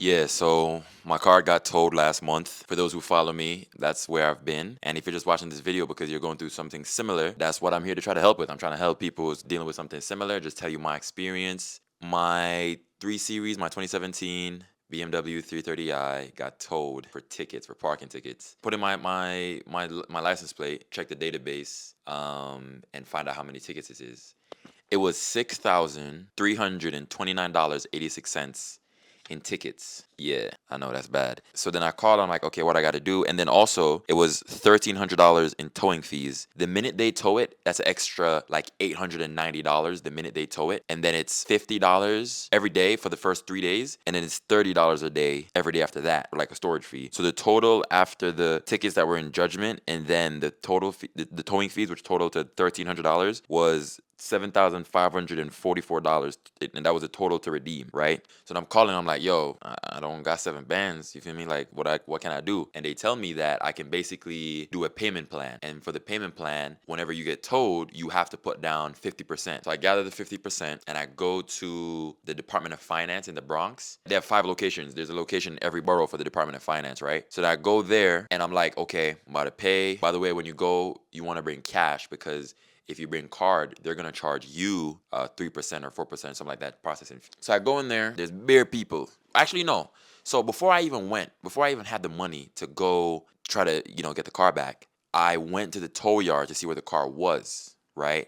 Yeah, so my car got towed last month. For those who follow me, that's where I've been. And if you're just watching this video because you're going through something similar, that's what I'm here to try to help with. I'm trying to help people who's dealing with something similar, just tell you my experience. My 3 Series, my 2017 BMW 330i got towed for tickets, for parking tickets. Put in my license plate, check the database, and find out how many tickets it is. It was $6,329.86 in tickets. Yeah, I know that's bad. So then I called. I'm like, okay, what I got to do? And then also, it was $1,300 in towing fees. The minute they tow it, that's an extra like $890 the minute they tow it. And then it's $50 every day for the first 3 days. And then it's $30 a day every day after that, like a storage fee. So the total after the tickets that were in judgment and then the total the towing fees, which totaled to $1,300, was $7,544, and that was a total to redeem, right? So I'm calling, I'm like, yo, I don't got 7 bands, you feel me? Like, what can I do? And they tell me that I can basically do a payment plan, and for the payment plan, whenever you get towed, you have to put down 50%. So I gather the 50%, and I go to the Department of Finance in the Bronx. They have 5 locations. There's a location in every borough for the Department of Finance, right? So I go there, and I'm like, okay, I'm about to pay. By the way, when you go, you want to bring cash, because if you bring card, they're gonna charge you 3% or 4%, something like that, processing fee. So I go in there. There's bare people. Actually, no. So before I even had the money to go try to get the car back, I went to the tow yard to see where the car was, right?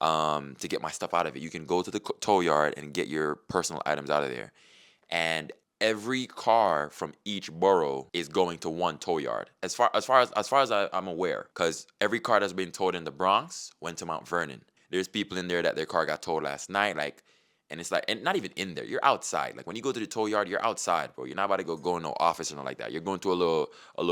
To get my stuff out of it. You can go to the tow yard and get your personal items out of there. And every car from each borough is going to one tow yard, as far as I'm aware, because every car that's been towed in the Bronx went to Mount Vernon. There's people in there that their car got towed last night, like, and it's like, and not even in there, you're outside. Like, when you go to the tow yard, you're outside, bro. You're not about to go in no office or nothing like that. You're going to a little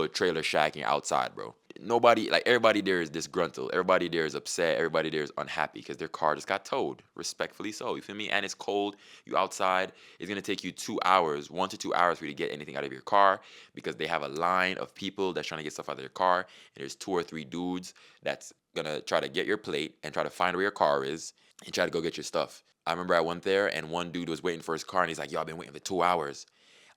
trailer shack and you're outside, bro. Nobody, like, everybody there is disgruntled. Everybody there is upset. Everybody there is unhappy because their car just got towed. Respectfully so, you feel me? And it's cold. You outside. It's gonna take you 2 hours, 1 to 2 hours for you to get anything out of your car, because they have a line of people that's trying to get stuff out of their car. And there's 2 or 3 dudes that's gonna try to get your plate and try to find where your car is and try to go get your stuff. I remember I went there and one dude was waiting for his car and he's like, yo, I've been waiting for 2 hours.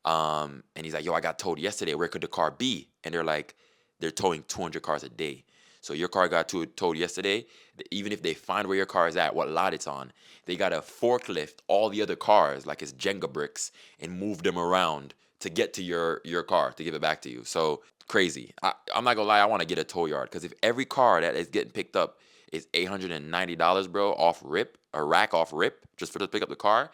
And he's like, yo, I got towed yesterday. Where could the car be? And they're like, they're towing 200 cars a day. So your car got towed yesterday. Even if they find where your car is at, what lot it's on, they got to forklift all the other cars like it's Jenga bricks and move them around to get to your car to give it back to you. So crazy. I'm not gonna lie, I want to get a tow yard, because if every car that is getting picked up is $890, bro, off rip, a rack off rip, just for to pick up the car.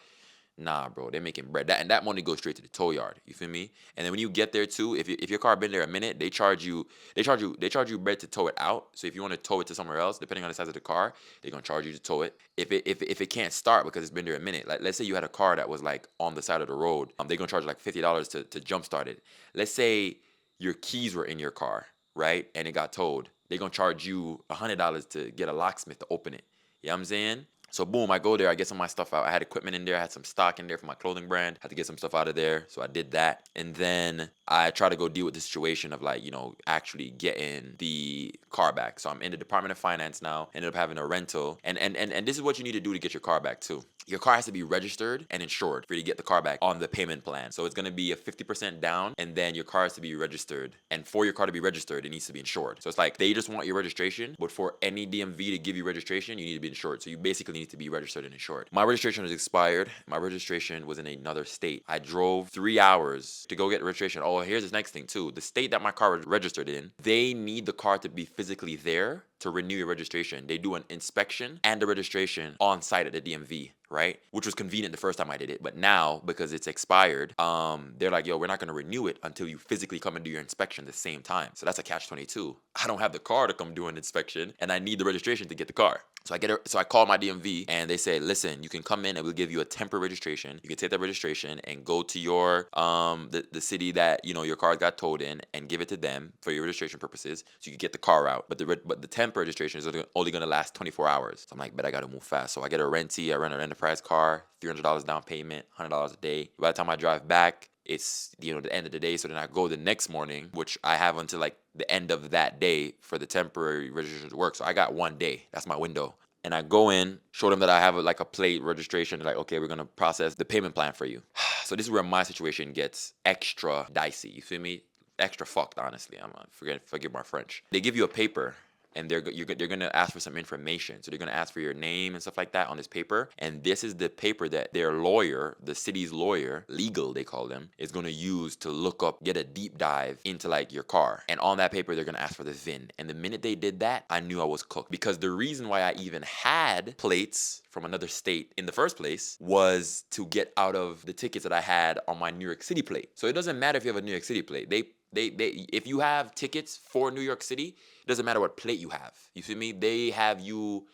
Nah, bro, they're making bread. That money goes straight to the tow yard. You feel me? And then when you get there too, if your car been there a minute, they charge you bread to tow it out. So if you want to tow it to somewhere else, depending on the size of the car, they're gonna charge you to tow it. If it can't start because it's been there a minute, like, let's say you had a car that was like on the side of the road, they're gonna charge like $50 to jumpstart it. Let's say your keys were in your car, right, and it got towed, they're gonna charge you $100 to get a locksmith to open it. You know what I'm saying? So boom, I go there, I get some of my stuff out. I had equipment in there, I had some stock in there for my clothing brand. Had to get some stuff out of there. So I did that. And then I try to go deal with the situation of, like, actually getting the car back. So I'm in the Department of Finance now, ended up having a rental. And this is what you need to do to get your car back too. Your car has to be registered and insured for you to get the car back on the payment plan. So it's gonna be a 50% down, and then your car has to be registered. And for your car to be registered, it needs to be insured. So it's like they just want your registration, but for any DMV to give you registration, you need to be insured. So you basically need to be registered and insured. My registration was expired. My registration was in another state. I drove 3 hours to go get registration. Oh, here's the next thing too. The state that my car was registered in, they need the car to be physically there to renew your registration. They do an inspection and the registration on site at the DMV, right? Which was convenient the first time I did it. But now, because it's expired, they're like, yo, we're not gonna renew it until you physically come and do your inspection the same time. So that's a catch-22. I don't have the car to come do an inspection, and I need the registration to get the car. So I call my DMV and they say, listen, you can come in and we'll give you a temporary registration. You can take that registration and go to your the city that your car got towed in and give it to them for your registration purposes, so you can get the car out. But the temporary registration is only gonna last 24 hours. So I'm like, bet I gotta move fast. So I get a rentee. I rent an enterprise car, $300 down payment, $100 a day. By the time I drive back, it's the end of the day. So then I go the next morning, which I have until like the end of that day for the temporary registration to work. So I got one day. That's my window. And I go in, show them that I have like a plate registration. They're like, okay, we're gonna process the payment plan for you. So this is where my situation gets extra dicey. You feel me? Extra fucked, honestly. I'm forgive my French. They give you a paper, and they're gonna ask for some information. So they're gonna ask for your name and stuff like that on this paper. And this is the paper that their lawyer, the city's lawyer, legal they call them, is gonna use to look up, get a deep dive into like your car. And on that paper, they're gonna ask for the VIN. And the minute they did that, I knew I was cooked, because the reason why I even had plates from another state in the first place was to get out of the tickets that I had on my New York City plate. So it doesn't matter if you have a New York City plate. They if you have tickets for New York City, it doesn't matter what plate you have. You feel me? They have you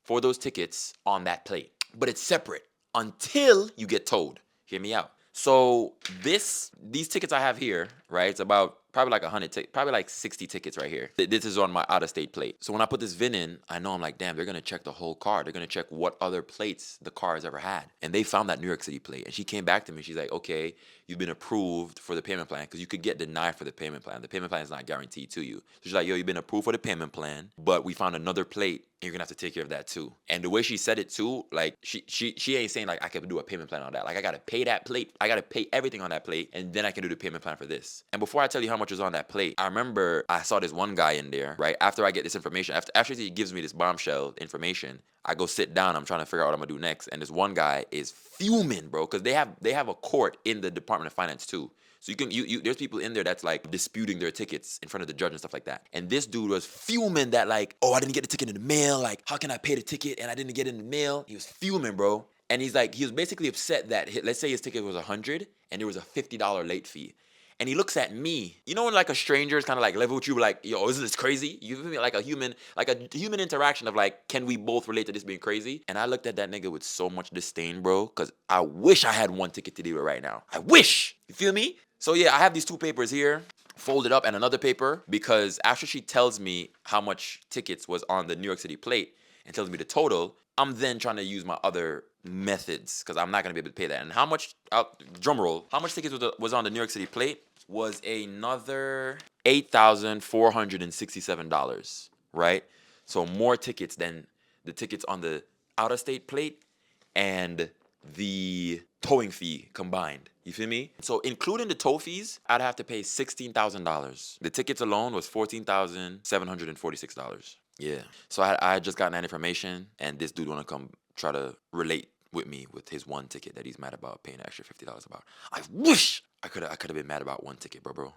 for those tickets on that plate. But it's separate until you get towed. Hear me out. So these tickets I have here, right? It's about probably like 100, probably like 60 tickets right here. This is on my out-of-state plate. So when I put this VIN in, I know I'm like, damn, they're gonna check the whole car. They're gonna check what other plates the car has ever had. And they found that New York City plate. And she came back to me. She's like, okay, you've been approved for the payment plan, because you could get denied for the payment plan. The payment plan is not guaranteed to you. So she's like, yo, you've been approved for the payment plan, but we found another plate, and you're gonna have to take care of that too. And the way she said it too, like she ain't saying like I could do a payment plan on that. Like I gotta pay that plate. I gotta pay everything on that plate, and then I can do the payment plan for this. And before I tell you how much was on that plate, I remember I saw this one guy in there, right? After I get this information, after he gives me this bombshell information, I go sit down. I'm trying to figure out what I'm gonna do next. And this one guy is fuming, bro, because they have a court in the Department of Finance too. So there's people in there that's like disputing their tickets in front of the judge and stuff like that. And this dude was fuming that like, oh, I didn't get the ticket in the mail. Like, how can I pay the ticket and I didn't get it in the mail? He was fuming, bro. And he was basically upset that, let's say his ticket was $100 and there was a $50 late fee. And he looks at me, you know, when like a stranger is kind of like level with you, like, yo, isn't this crazy? You feel me? Like a human interaction of like, can we both relate to this being crazy? And I looked at that nigga with so much disdain, bro, because I wish I had one ticket to do it right now. I wish. You feel me? So yeah, I have these two papers here, folded up, and another paper, because after she tells me how much tickets was on the New York City plate and tells me the total, I'm then trying to use my other methods, because I'm not going to be able to pay that. And how much, drum roll, how much tickets was on the New York City plate was another $8,467, right? So more tickets than the tickets on the out-of-state plate and the towing fee combined. You feel me? So including the tow fees, I'd have to pay $16,000. The tickets alone was $14,746. Yeah. So I had just gotten that information, and this dude want to come try to relate with me with his one ticket that he's mad about paying an extra $50 about. I wish I could have been mad about one ticket, bro.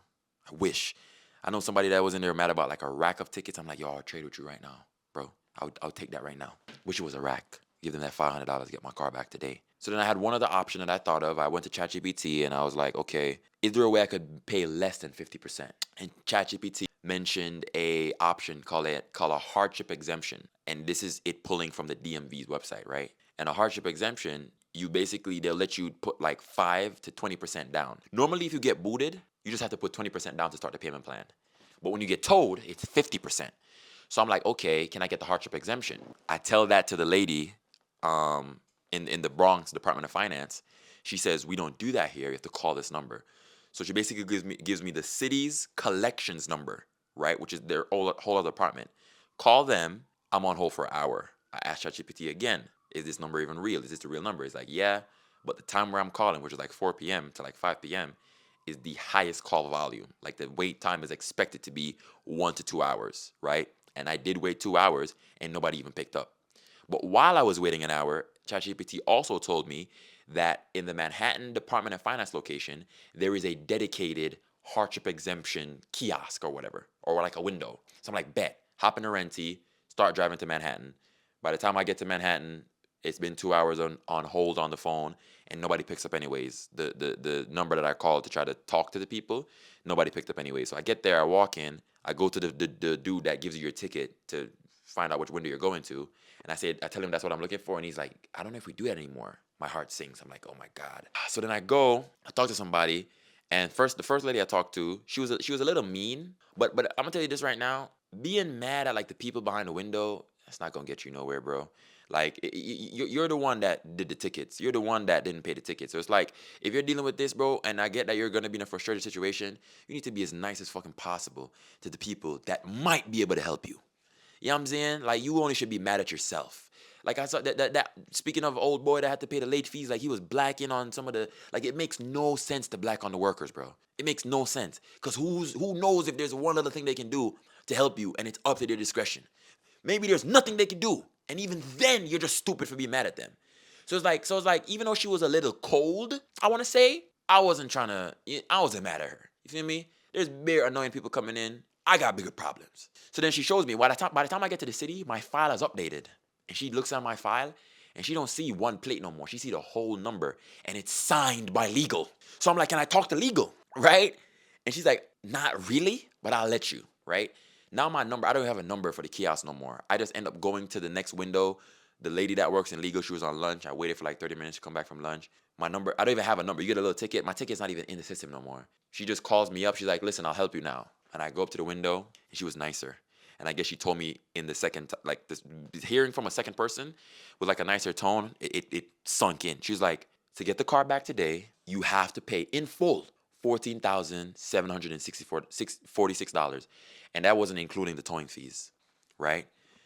I wish. I know somebody that was in there mad about like a rack of tickets. I'm like, yo, I'll trade with you right now, bro. I'll take that right now. Wish it was a rack. Give them that $500 to get my car back today. So then I had one other option that I thought of. I went to ChatGPT and I was like, okay, is there a way I could pay less than 50%? And ChatGPT mentioned a option called a hardship exemption. And this is it pulling from the DMV's website, right? And a hardship exemption, they'll let you put like 5 to 20% down. Normally, if you get booted, you just have to put 20% down to start the payment plan. But when you get towed, it's 50%. So I'm like, okay, can I get the hardship exemption? I tell that to the lady in the Bronx Department of Finance. She says, we don't do that here. You have to call this number. So she basically gives me the city's collections number, right, which is their whole other department. Call them. I'm on hold for an hour. I asked ChatGPT again, is this number even real? Is this the real number? It's like, yeah, but the time where I'm calling, which is like 4 p.m. to like 5 p.m., is the highest call volume. Like the wait time is expected to be 1 to 2 hours, right? And I did wait 2 hours and nobody even picked up. But while I was waiting an hour, ChatGPT also told me that in the Manhattan Department of Finance location, there is a dedicated hardship exemption kiosk or whatever, or like a window. So I'm like, bet, hop in a renty, start driving to Manhattan. By the time I get to Manhattan, it's been 2 hours on hold on the phone, and nobody picks up anyways. The number that I called to try to talk to the people, nobody picked up anyways. So I get there, I walk in, I go to the dude that gives you your ticket to find out which window you're going to, and I tell him that's what I'm looking for, and he's like, I don't know if we do that anymore. My heart sinks. I'm like, oh my God. So then I talk to somebody, and the first lady I talked to, she was a little mean, but I'm gonna tell you this right now, being mad at like the people behind the window, that's not gonna get you nowhere, bro. Like you're the one that did the tickets. You're the one that didn't pay the tickets. So it's like, if you're dealing with this, bro, and I get that you're gonna be in a frustrated situation, you need to be as nice as fucking possible to the people that might be able to help you. You know what I'm saying? Like, you only should be mad at yourself. Like, I saw that speaking of old boy that had to pay the late fees, like, he was blacking on some of the, like, it makes no sense to black on the workers, bro. It makes no sense. Because who knows if there's one other thing they can do to help you, and it's up to their discretion. Maybe there's nothing they can do. And even then, you're just stupid for being mad at them. So it's like, even though she was a little cold, I want to say, I wasn't mad at her. You feel me? There's bare annoying people coming in. I got bigger problems. So then she shows me, by the time I get to the city, my file is updated. And she looks at my file, and she don't see one plate no more. She see the whole number, and it's signed by legal. So I'm like, can I talk to legal, right? And she's like, not really, but I'll let you, right? Now my number, I don't have a number for the kiosk no more. I just end up going to the next window. The lady that works in legal, she was on lunch. I waited for like 30 minutes to come back from lunch. My number, I don't even have a number. You get a little ticket. My ticket's not even in the system no more. She just calls me up. She's like, listen, I'll help you now. And I go up to the window, and she was nicer. And I guess she told me in the second, like, this, hearing from a second person with like a nicer tone, it sunk in. She was like, to get the car back today, you have to pay in full $14,746. And that wasn't including the towing fees, right?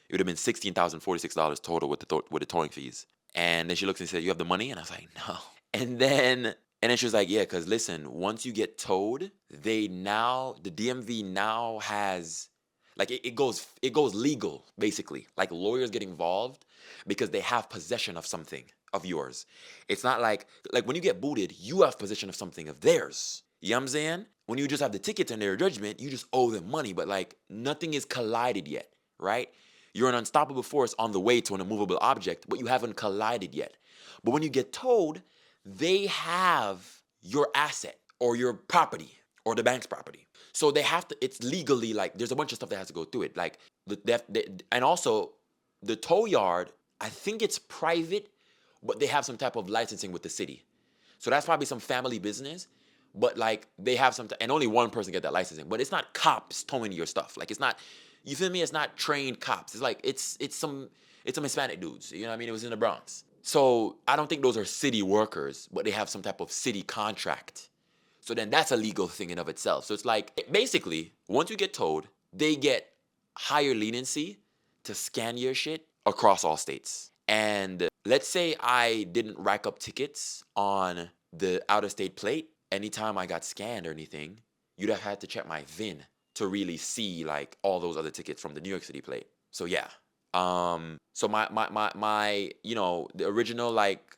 It would have been $16,046 total with the towing fees. And then she looks and said, you have the money? And I was like, no. And then she was like, yeah, because listen, once you get towed, the DMV now has, like, it goes legal, basically. Like, lawyers get involved because they have possession of something of yours. It's not like when you get booted, you have possession of something of theirs. You know what I'm saying? When you just have the tickets and their judgment, you just owe them money, but like nothing is collided yet, right? You're an unstoppable force on the way to an immovable object, but you haven't collided yet. But when you get towed, they have your asset or your property or the bank's property. So they have to, it's legally, like, there's a bunch of stuff that has to go through it. Like, and also the tow yard, I think it's private, but they have some type of licensing with the city. So that's probably some family business, but like they have some, and only one person get that licensing. But it's not cops towing your stuff. Like, it's not, you feel me? It's not trained cops. It's like it's some Hispanic dudes. You know what I mean? It was in the Bronx. So I don't think those are city workers, but they have some type of city contract. So then that's a legal thing in of itself. So it's like, basically, once you get towed, they get higher leniency to scan your shit across all states. And let's say I didn't rack up tickets on the out-of-state plate. Anytime I got scanned or anything, you'd have had to check my VIN to really see like all those other tickets from the New York City plate. So yeah. So my the original like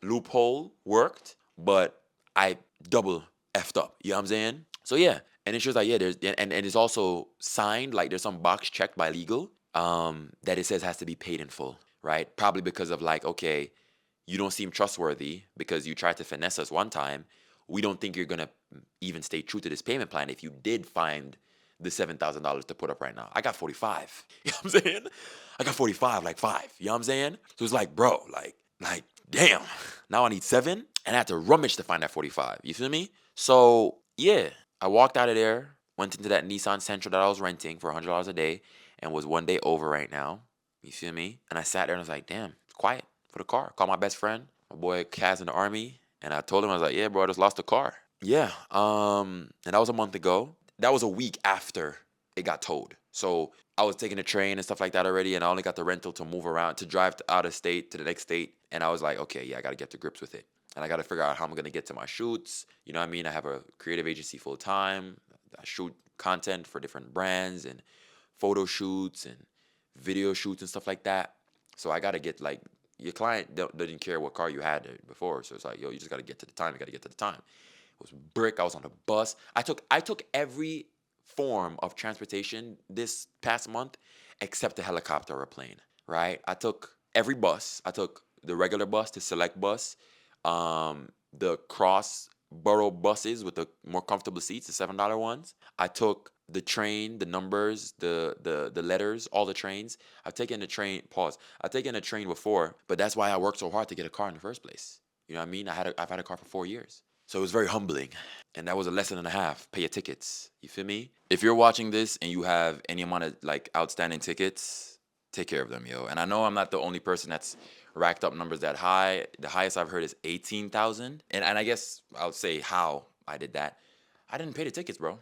loophole worked, but I double effed up. You know what I'm saying? So yeah. And it's just like, yeah, there's and it's also signed, like there's some box checked by legal that it says has to be paid in full, right? Probably because of like, okay, you don't seem trustworthy because you tried to finesse us one time. We don't think you're gonna even stay true to this payment plan if you did find the $7,000 to put up right now. I got 45. You know what I'm saying? I got 45, like 5. You know what I'm saying? So it's like, bro, like, damn. Now I need 7, and I had to rummage to find that 45. You feel me? So yeah, I walked out of there, went into that Nissan Sentra that I was renting for $100 a day, and was one day over right now. You feel me? And I sat there and I was like, damn, it's quiet for the car. Called my best friend, my boy Kaz in the Army, and I told him, I was like, yeah, bro, I just lost the car. Yeah, and that was a month ago. That was a week after it got towed. So I was taking the train and stuff like that already, and I only got the rental to move around, to drive out of state to the next state. And I was like, okay, yeah, I got to get to grips with it. And I got to figure out how I'm going to get to my shoots. You know what I mean? I have a creative agency full time. I shoot content for different brands and photo shoots and video shoots and stuff like that. So I got to get, like, your client didn't care what car you had before. So it's like, yo, you just got to get to the time. You got to get to the time. It was brick. I was on a bus. I took every form of transportation this past month except the helicopter or a plane, right? I took every bus. I took the regular bus, the select bus, the cross borough buses with the more comfortable seats, the $7 ones. I took the train, the numbers, the letters, all the trains. I've taken the train, I've taken a train before, but that's why I worked so hard to get a car in the first place. You know what I mean? I've had a car for 4 years. So it was very humbling. And that was a lesson and a half. Pay your tickets. You feel me? If you're watching this and you have any amount of like outstanding tickets, take care of them, yo. And I know I'm not the only person that's racked up numbers that high. The highest I've heard is 18,000. And I guess I'll say how I did that. I didn't pay the tickets, bro.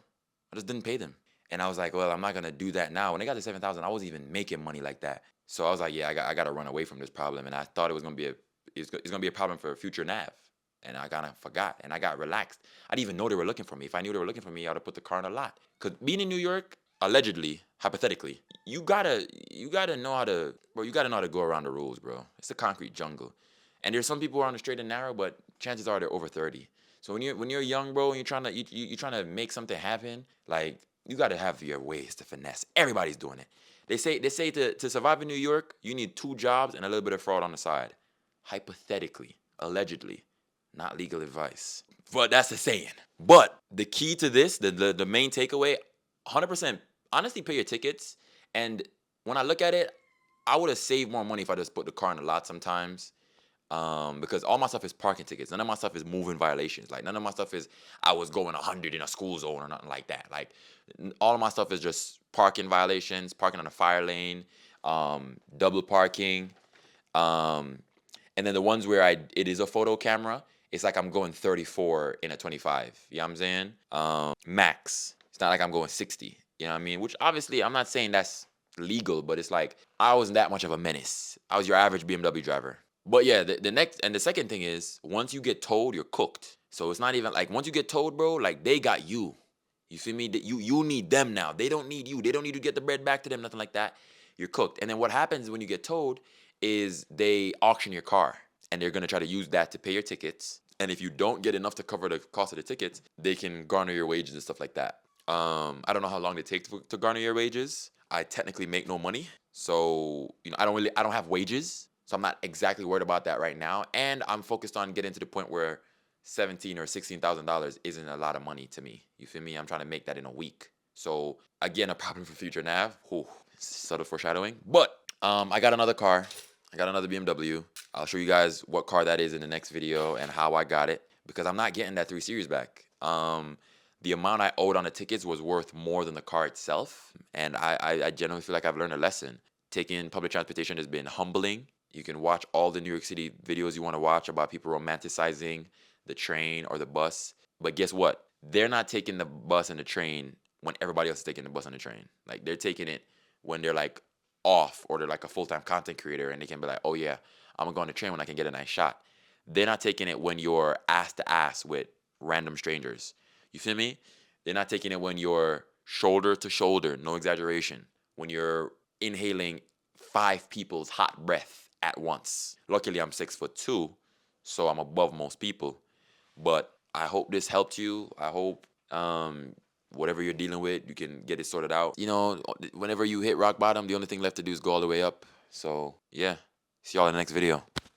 I just didn't pay them. And I was like, well, I'm not gonna do that now. When I got to 7,000, I wasn't even making money like that. So I was like, yeah, I got to run away from this problem. And I thought it was gonna be it's gonna be a problem for future Nav. And I kind of forgot, and I got relaxed. I didn't even know they were looking for me. If I knew they were looking for me, I would have put the car in a lot. Cause being in New York, allegedly, hypothetically, you gotta know how to, bro. You gotta know how to go around the rules, bro. It's a concrete jungle, and there's some people who are on the straight and narrow, but chances are they're over 30. So when you're young, bro, and you're trying to make something happen, like you gotta have your ways to finesse. Everybody's doing it. They say to survive in New York, you need 2 jobs and a little bit of fraud on the side. Hypothetically, allegedly, not legal advice. But that's the saying. But the key to this, the main takeaway, 100% honestly pay your tickets. And when I look at it, I would have saved more money if I just put the car in the lot sometimes. Because all my stuff is parking tickets. None of my stuff is moving violations. Like none of my stuff is I was going 100 in a school zone or nothing like that. Like all of my stuff is just parking violations, parking on a fire lane, double parking, um, and then the ones where it is a photo camera, it's like I'm going 34 in a 25. You know what I'm saying? Max. It's not like I'm going 60. You know what I mean? Which obviously I'm not saying that's legal, but it's like I wasn't that much of a menace. I was your average BMW driver. But yeah, the next and the second thing is once you get towed, you're cooked. So it's not even like once you get towed, bro, like they got you. You feel me? That you need them now. They don't need you. They don't need to get the bread back to them, nothing like that. You're cooked. And then what happens when you get towed is they auction your car and they're gonna try to use that to pay your tickets. And if you don't get enough to cover the cost of the tickets, they can garner your wages and stuff like that. I don't know how long it takes to garner your wages. I technically make no money, so I don't have wages, so I'm not exactly worried about that right now. And I'm focused on getting to the point where $17,000 or $16,000 isn't a lot of money to me. You feel me? I'm trying to make that in a week. So again, a problem for future Nav. Whew, subtle foreshadowing. But I got another car. I got another BMW. I'll show you guys what car that is in the next video and how I got it because I'm not getting that 3 Series back. The amount I owed on the tickets was worth more than the car itself, and I genuinely feel like I've learned a lesson. Taking public transportation has been humbling. You can watch all the New York City videos you want to watch about people romanticizing the train or the bus, but guess what? They're not taking the bus and the train when everybody else is taking the bus and the train. Like they're taking it when they're like off or they're like a full-time content creator and they can be like, oh yeah, I'm gonna go on the train when I can get a nice shot. They're not taking it when you're ass to ass with random strangers. You feel me? They're not taking it when you're shoulder to shoulder, no exaggeration. When you're inhaling 5 people's hot breath at once. Luckily, I'm 6'2", so I'm above most people. But I hope this helped you. I hope whatever you're dealing with, you can get it sorted out. Whenever you hit rock bottom, the only thing left to do is go all the way up. So yeah, see y'all in the next video.